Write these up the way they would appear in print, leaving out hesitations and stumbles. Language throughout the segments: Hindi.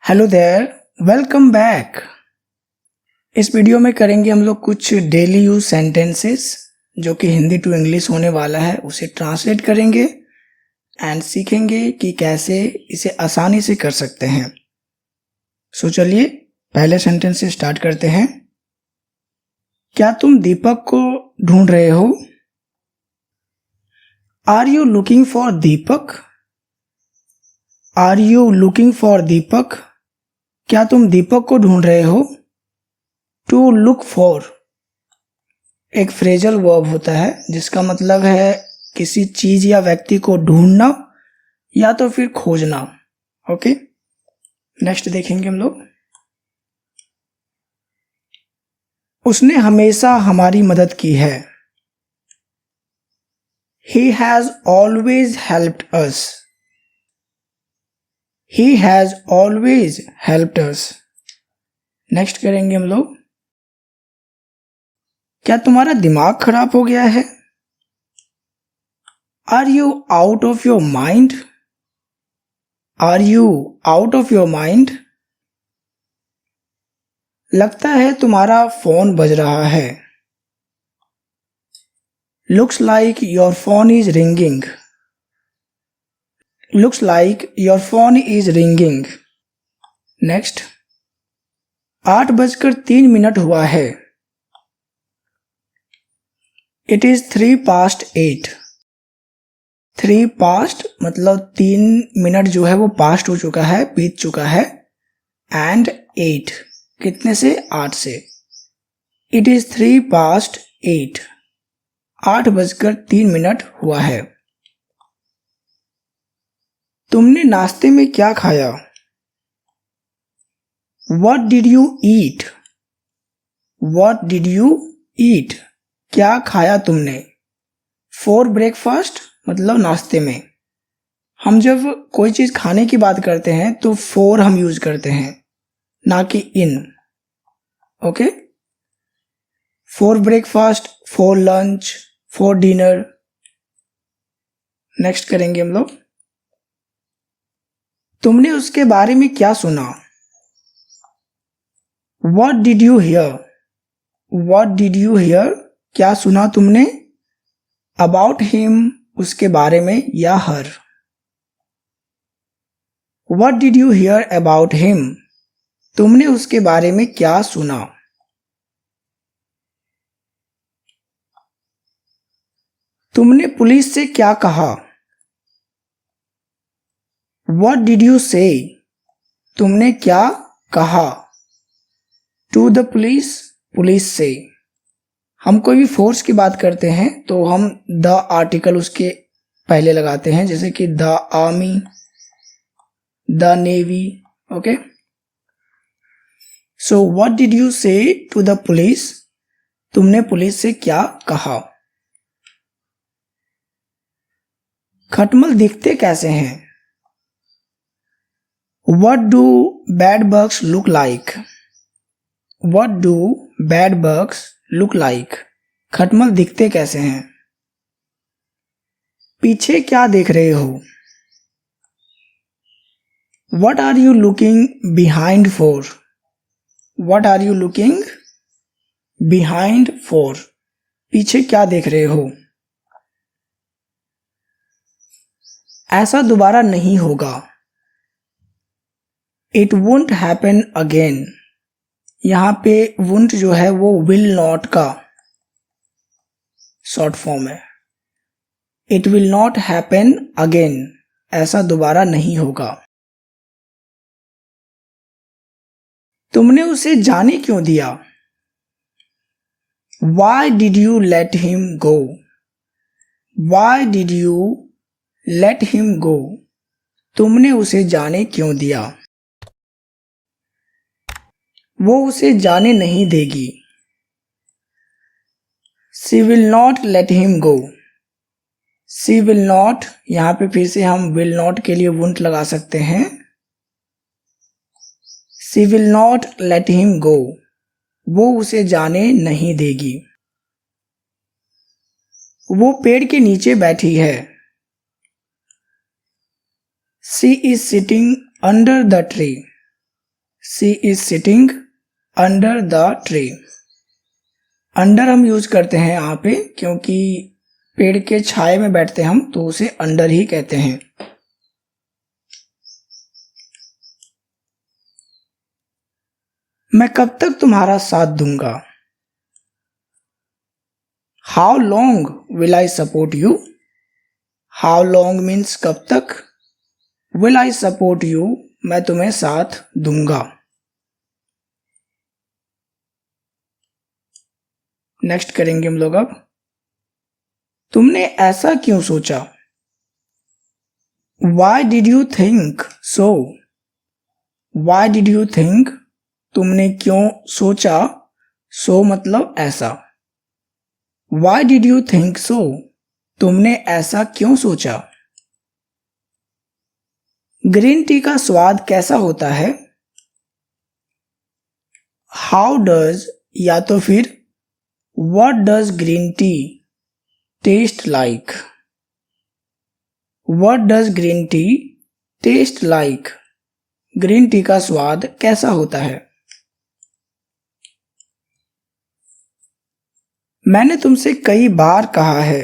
Hello there, welcome back. इस वीडियो में करेंगे हम लोग कुछ डेली यूज सेंटेंसेस जो कि हिंदी टू इंग्लिश होने वाला है, उसे ट्रांसलेट करेंगे एंड सीखेंगे कि कैसे इसे आसानी से कर सकते हैं। सो चलिए पहले सेंटेंस से स्टार्ट करते हैं। क्या तुम दीपक को ढूंढ रहे हो? Are you looking for Deepak? Are you looking for Deepak? क्या तुम दीपक को ढूंढ रहे हो? टू लुक फॉर एक फ्रेजल वर्ब होता है जिसका मतलब है किसी चीज या व्यक्ति को ढूंढना या तो फिर खोजना। ओके, नेक्स्ट देखेंगे हम लोग। उसने हमेशा हमारी मदद की है। He has always helped us. He has always helped us. Next करेंगे हम लोग। क्या तुम्हारा दिमाग खराब हो गया है? Are you out of your mind? Are you out of your mind? लगता है तुम्हारा फोन बज रहा है। Looks like your phone is ringing. Looks like your phone is ringing. Next. 8:03 हुआ है। It is 3 past 8. 3 past मतलब 3 जो है वो पास्ट हो चुका है, बीत चुका है। एंड 8 कितने से? 8 से। It is 3 past 8. 8:03 हुआ है। तुमने नाश्ते में क्या खाया? What did you eat? What did you eat? क्या खाया तुमने? फॉर ब्रेकफास्ट मतलब नाश्ते में। हम जब कोई चीज खाने की बात करते हैं तो फॉर हम यूज करते हैं, ना कि in. Okay, for breakfast, for lunch, for dinner. Next करेंगे हम लोग। तुमने उसके बारे में क्या सुना? What did you hear? What did you hear? क्या सुना तुमने? About him उसके बारे में या her. What did you hear about him? तुमने उसके बारे में क्या सुना? तुमने पुलिस से क्या कहा? What did you say? तुमने क्या कहा? To the police, पुलिस से। हम कोई भी फोर्स की बात करते हैं तो हम द आर्टिकल उसके पहले लगाते हैं, जैसे कि the army, the navy. Okay, so what did you से टू द पुलिस? तुमने पुलिस से क्या कहा? खटमल दिखते कैसे हैं? What do bad bugs look like? What do bad bugs look like? खटमल दिखते कैसे हैं? पीछे क्या देख रहे हो? What are you looking behind for? What are you looking behind for? पीछे क्या देख रहे हो? ऐसा दोबारा नहीं होगा। It won't happen again. यहाँ पे won't जो है वो will not का शॉर्ट फॉर्म है। It will not happen again. ऐसा दोबारा नहीं होगा। तुमने उसे जाने क्यों दिया? Why did you let him go? Why did you let him go? तुमने उसे जाने क्यों दिया? वो उसे जाने नहीं देगी। She will not let him go. She will not, यहां पे फिर से हम will not के लिए won't लगा सकते हैं। She will not let him go. वो उसे जाने नहीं देगी। वो पेड़ के नीचे बैठी है। She is sitting under the tree. She is sitting under the tree. Under हम यूज करते हैं यहाँ पे क्योंकि पेड़ के छाए में बैठते हैं हम, तो उसे अंडर ही कहते हैं। मैं कब तक तुम्हारा साथ दूंगा। How long will I support you. How long means कब तक, विल आई सपोर्ट यू मैं तुम्हें साथ दूंगा। नेक्स्ट करेंगे हम लोग अब, तुमने ऐसा क्यों सोचा। Why did you think so. Why did you think, तुमने क्यों सोचा, सो मतलब ऐसा। Why did you think so, तुमने ऐसा क्यों सोचा। ग्रीन टी का स्वाद कैसा होता है। हाउ डज या तो फिर what does green tea taste like. What does green tea taste like, green tea का स्वाद कैसा होता है। मैंने तुमसे कई बार कहा है।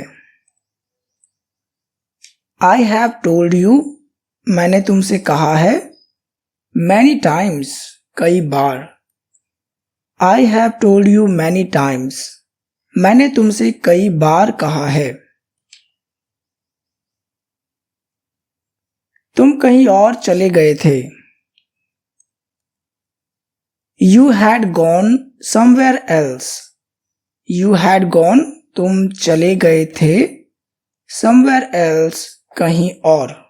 आई हैव टोल्ड यू, मैंने तुमसे कहा है। मैनी टाइम्स, कई बार। I have told you many times, मैंने तुमसे कई बार कहा है। तुम कहीं और चले गए थे। You had gone somewhere else. You had gone, तुम चले गए थे। समवेयर एल्स, कहीं और।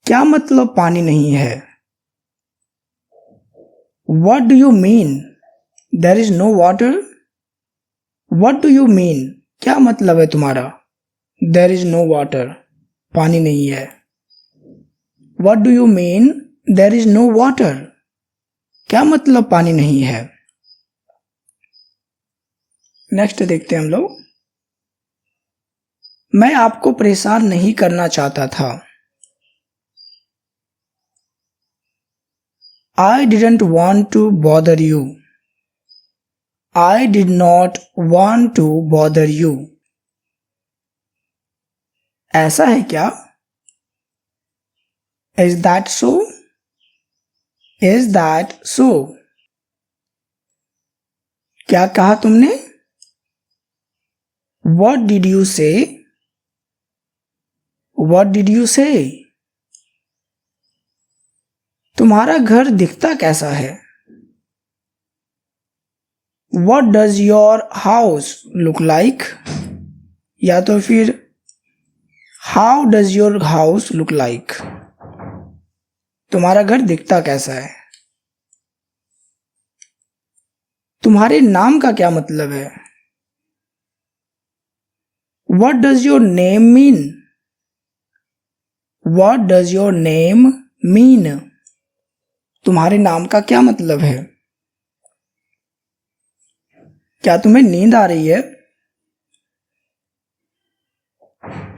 क्या मतलब पानी नहीं है। What do you mean there is no water? What do you mean, क्या मतलब है तुम्हारा। There is no water, पानी नहीं है। What do you mean there is no water, क्या मतलब पानी नहीं है। नेक्स्ट देखते हैं हम लोग, मैं आपको परेशान नहीं करना चाहता था। I didn't want to bother you. I did not want to bother you. ऐसा है क्या। Is that so? Is that so? क्या कहा तुमने। What did you say? What did you say? तुम्हारा घर दिखता कैसा है। What does your house look like? या तो फिर How does your house look like? तुम्हारा घर दिखता कैसा है। तुम्हारे नाम का क्या मतलब है। What does your name mean? What does your name mean? तुम्हारे नाम का क्या मतलब है। क्या तुम्हें नींद आ रही है।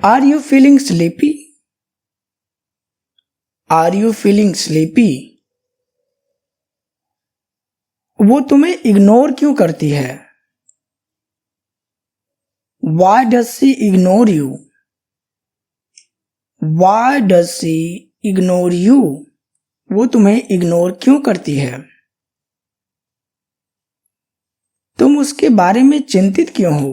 Are you feeling sleepy? Are you feeling sleepy? वो तुम्हें इग्नोर क्यों करती है। Why does she ignore you? Why does she ignore you? वो तुम्हें इग्नोर क्यों करती है। तुम उसके बारे में चिंतित क्यों हो।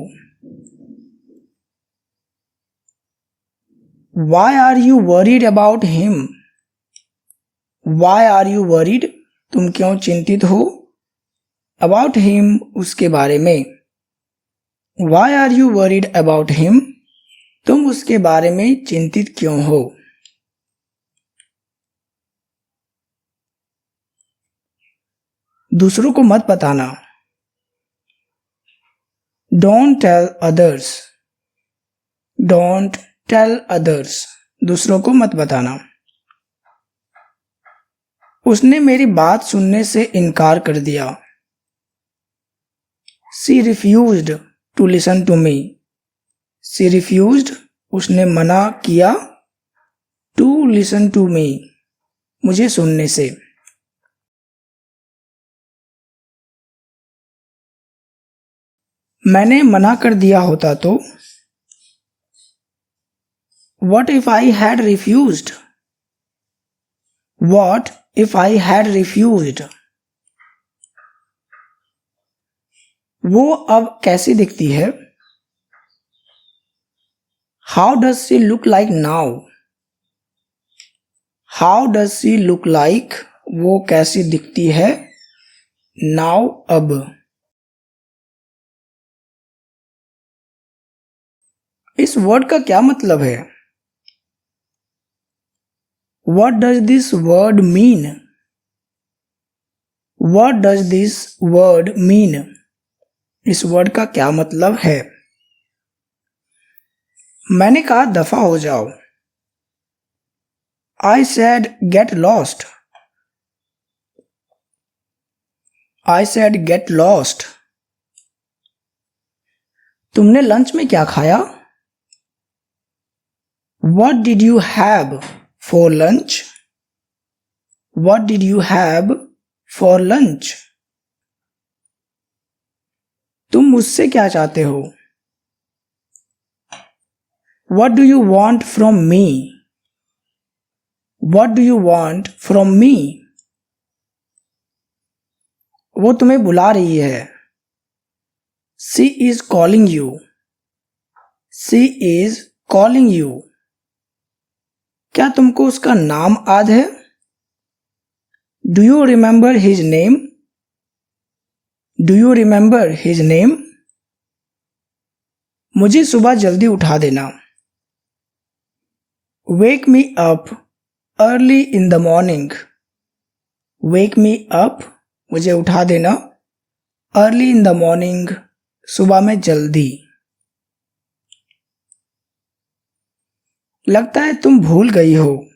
Why are you worried about him? Why are you worried? तुम क्यों चिंतित हो। About him, उसके बारे में। Why are you worried about him? तुम उसके बारे में चिंतित क्यों हो। दूसरों को मत बताना। Don't tell others. Don't tell others. दूसरों को मत बताना। उसने मेरी बात सुनने से इनकार कर दिया। She refused to listen to me. She refused, उसने मना किया लिसन टू मी, मुझे सुनने से। मैंने मना कर दिया होता तो, What if I had refused? What if I had refused? वो अब कैसी दिखती है? How does she look like now? How does she look like? वो कैसी दिखती है? Now अब। इस वर्ड का क्या मतलब है? What does this word mean? What does this word mean? इस वर्ड का क्या मतलब है? मैंने कहा दफा हो जाओ। I said get lost. I said get lost. तुमने लंच में क्या खाया? What did you have for lunch? What did you have for lunch? तुम मुझसे क्या चाहते हो? What do you want from me? What do you want from me? वो तुम्हें बुला रही है। She is calling you. She is calling you. क्या तुमको उसका नाम याद है? Do you remember his name? Do you remember his name? मुझे सुबह जल्दी उठा देना। Wake me up early in the morning. Wake me up, मुझे उठा देना। Early in the morning, सुबह में जल्दी। लगता है तुम भूल गई हो।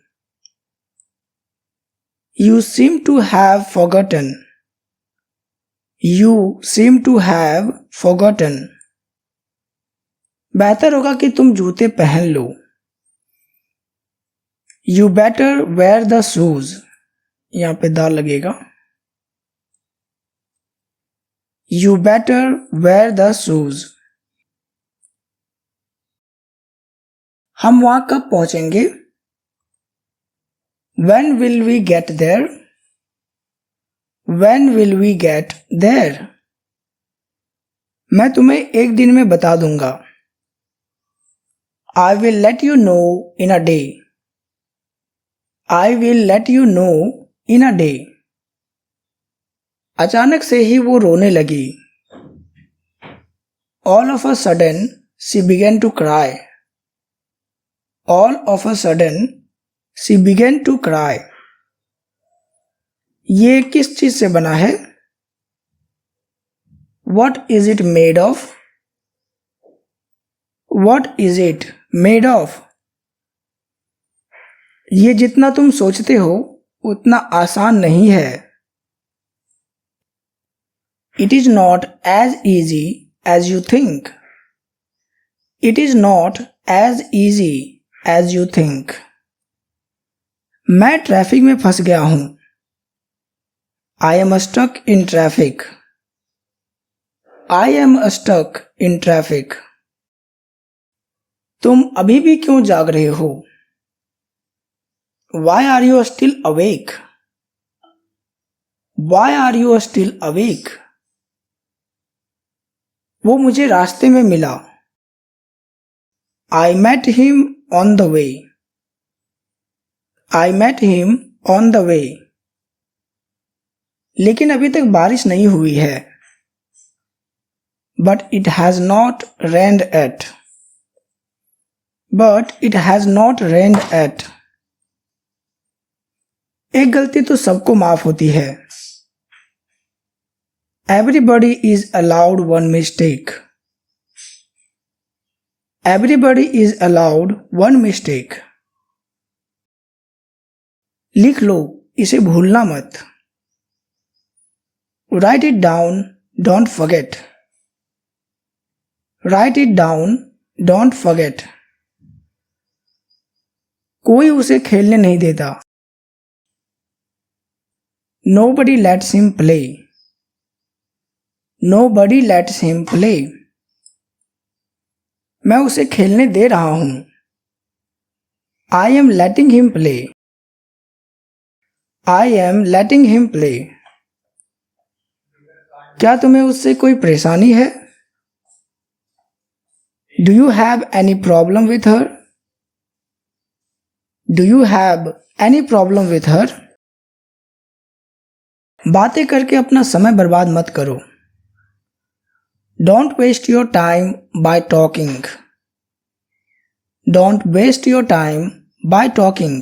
You seem to have forgotten. You seem to have forgotten. बेहतर होगा कि तुम जूते पहन लो। You better wear the shoes. यहां पे दा लगेगा। You better wear the shoes. हम वहां कब पहुंचेंगे? When will we get there? When will we get there? मैं तुम्हें एक दिन में बता दूंगा। I will let you know in a day. I will let you know in a day. अचानक से ही वो रोने लगी। All of a sudden she began to cry. All of a sudden she began to cry. ये किस चीज से बना है? What is it made of? What is it made of? ये जितना तुम सोचते हो उतना आसान नहीं है। It is not as easy as you think. It is not as easy as you think. मैं ट्रैफिक में फंस गया हूं। I am stuck in traffic. I am stuck in traffic. तुम अभी भी क्यों जाग रहे हो? Why are you still awake? Why are you still awake? वो मुझे रास्ते में मिला। I met him on the way. I met him on the way. लेकिन अभी तक बारिश नहीं हुई है। But it has not rained yet. But it has not rained yet. एक गलती तो सबको माफ होती है। Everybody is allowed one mistake. Everybody is allowed one mistake. लिख लो, इसे भूलना मत। Write it down, don't forget. Write it down, don't forget. कोई उसे खेलने नहीं देता। Nobody lets him play. Nobody lets him play. मैं उसे खेलने दे रहा हूं। I am letting him play. I am letting him play. क्या तुम्हें उससे कोई परेशानी है? Do you have any problem with her? Do you have any problem with her? बातें करके अपना समय बर्बाद मत करो। Don't waste your time by talking. Don't waste your time by talking.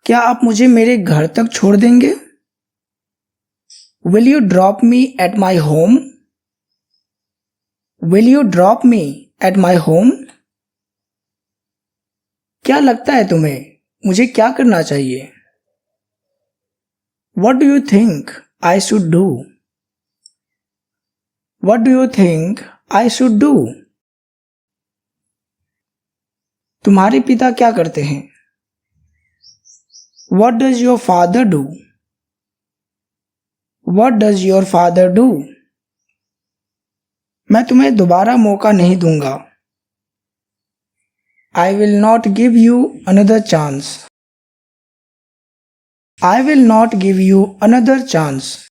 क्या आप मुझे मेरे घर तक छोड़ देंगे? Will you drop me at my home? Will you drop me at my home? क्या लगता है तुम्हें मुझे क्या करना चाहिए? What do you think I should do? What do you think I should do? तुम्हारे पिता क्या करते हैं? What does your father do? What does your father do? मैं तुम्हें दोबारा मौका नहीं दूंगा। I will not give you another chance. I will not give you another chance.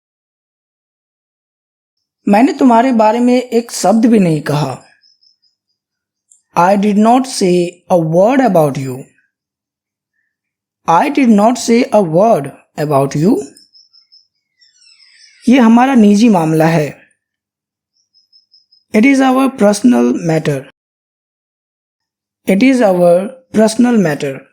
मैंने तुम्हारे बारे में एक शब्द भी नहीं कहा। I did not say a word about you. I did not say a word about you. ये हमारा निजी मामला है। It is our personal matter. It is our personal matter.